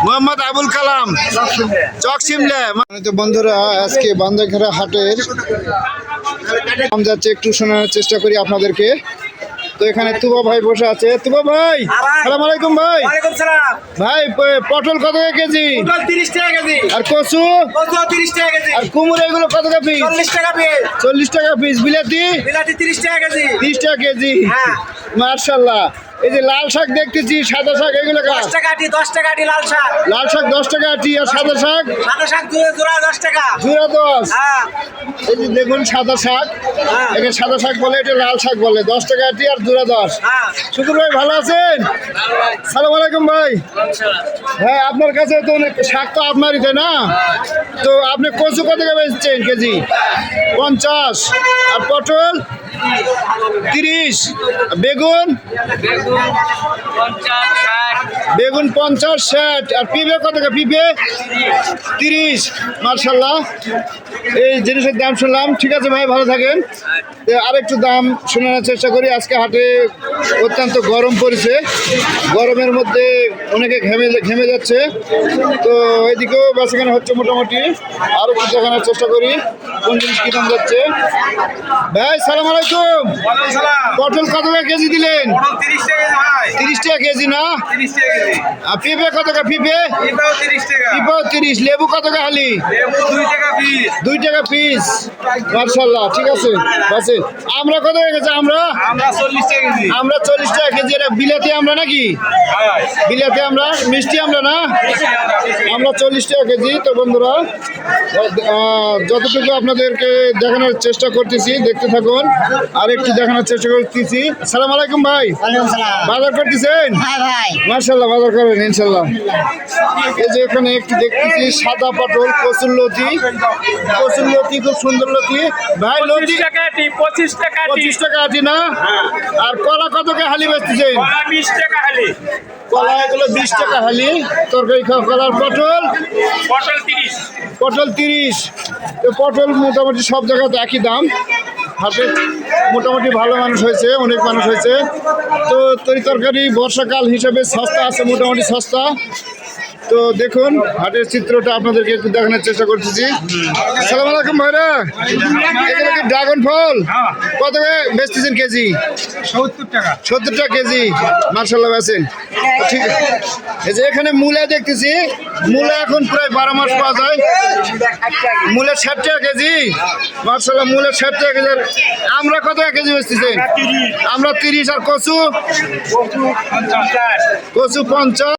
মোহাম্মদ আবুল কালাম, চক সিমলে। তো বন্ধুরা, আজকে বান্দাঘেরা হাটের দাম যাচ্ছে, একটু শোনার চেষ্টা করি আপনাদেরকে। তো এখানে তুবা ভাই বসে আছে। তুবা ভাই, সালাম আলাইকুম ভাই। ভাই পটল কত টাকা কেজি? 30 টাকা কেজি। আর কচু? 30 টাকা কেজি। আর কুমড়ো এগুলো কত টাকা পিস? 40 টাকা পিস। 40 টাকা পিস। বিলাতি? বিলাতি 30 টাকা কেজি। 30 টাকা কেজি। হ্যাঁ। মাশাআল্লাহ। এই যে লাল শাক দেখতেছি, সাদা শাক, এগুলো 10 টাকা আটি, 10 টাকা আটি লাল শাক। লাল শাক 10 টাকা আটি। আর সাদা শাক? সাদা শাক জোড়া 10 টাকা। জোড়া 10। হ্যাঁ। এই যে দেখুন সাদা শাক, হ্যাঁ। একে সাদা শাক বলে, এটা লাল শাক বলে। 10 টাকা আটি আর জোড়া 10। হ্যাঁ। শুকুর ভাই, ভালো আছেন? সালাম আলাইকুম ভাই। হ্যাঁ, আপনার কাছে তো অনেক শাক, তো আপনারই, তাই না? তো আপনি কচু কত টাকা বেচছেন কেজি? 50। আর পটল 30। বেগুন? বেগুন 50, 60। আর পিঁপে কত টাকা? পিঁপে 30। মার্শাল্লাহ, এই জিনিসের দাম শুনলাম। ঠিক আছে ভাই, ভালো থাকেন। আরেকটু দাম শোনার চেষ্টা করি। আজকে হাটে অত্যন্ত গরম পড়েছে, গরমের মধ্যে অনেকে ঘেমে যাচ্ছে। তো এদিকেও বেচাকেনা হচ্ছে মোটামুটি। আরও একটু দেখানোর চেষ্টা করি কোন জিনিস কী দাম যাচ্ছে। ভাই সালাম আলাইকুম। পটল কত টাকা কেজি দিলেন? 30 টাকা কেজি না? আর পেঁপে কত টাকা? পেঁপে 30। লেবু কত টাকা হালি? 2 টাকা পিস। মার্শাল্লাহ, ঠিক আছে। বাসে আমরা কত টাকা গেছে? আমরা 40 টাকা কেজি। এটা বিলাতি আমরা নাকি? বিলাতি আমরা, মিষ্টি আমরা না? আমরা 40 টাকা কেজি। তো বন্ধুরা, যতটুকু আপনাদেরকে দেখানোর চেষ্টা করতেছি, দেখতে থাকুন। আর একটু দেখানোর চেষ্টা করতেছি। সালাম আলাইকুম ভাই। বাজার করতেছেন? মার্শাল্লাহ, বাজার করেন ইনশাল্লাহ। এই যে এখানে একটু দেখতেছি সাদা পটল, কচুর লতি। কচুর লতি খুব সুন্দর লতি। ভাই লতি 25 টাকা 25 টাকা আটি না? আর কলা কত টাকা হালি বেচতেছেন? 20 টাকা হালি। কলা এগুলো 20 টাকা হালি। তরকারি খাওয়া কলার। পটল? পটল 30। তো পটল মোটামুটি সব জায়গাতে একই দাম। হাটে মোটামুটি ভালো মানুষ হয়েছে, অনেক মানুষ হয়েছে। তো তরকারি বর্ষাকাল হিসাবে সস্তা আছে, মোটামুটি সস্তা। তো দেখুন হাটের চিত্রটা আপনাদেরকে একটু দেখানোর চেষ্টা করতেছি। আসসালামু আলাইকুম ভাইরা। এগুলো কি ড্রাগন ফল? কত বেচতেছেন কেজি? 70 টাকা কেজি। মার্শাল্লাহ বেচেন, ঠিক আছে। এই যে এখানে মূলা দেখতেছি, মূলা এখন প্রায় 12 মাস পাওয়া যায়। মূলা 60 টাকা কেজি। মার্শাল্লাহ, মূলা 60 টাকা কেজি। আমরা কত টাকা কেজি বেচতেছেন? আমরা 30। আর কচু? কচু 50।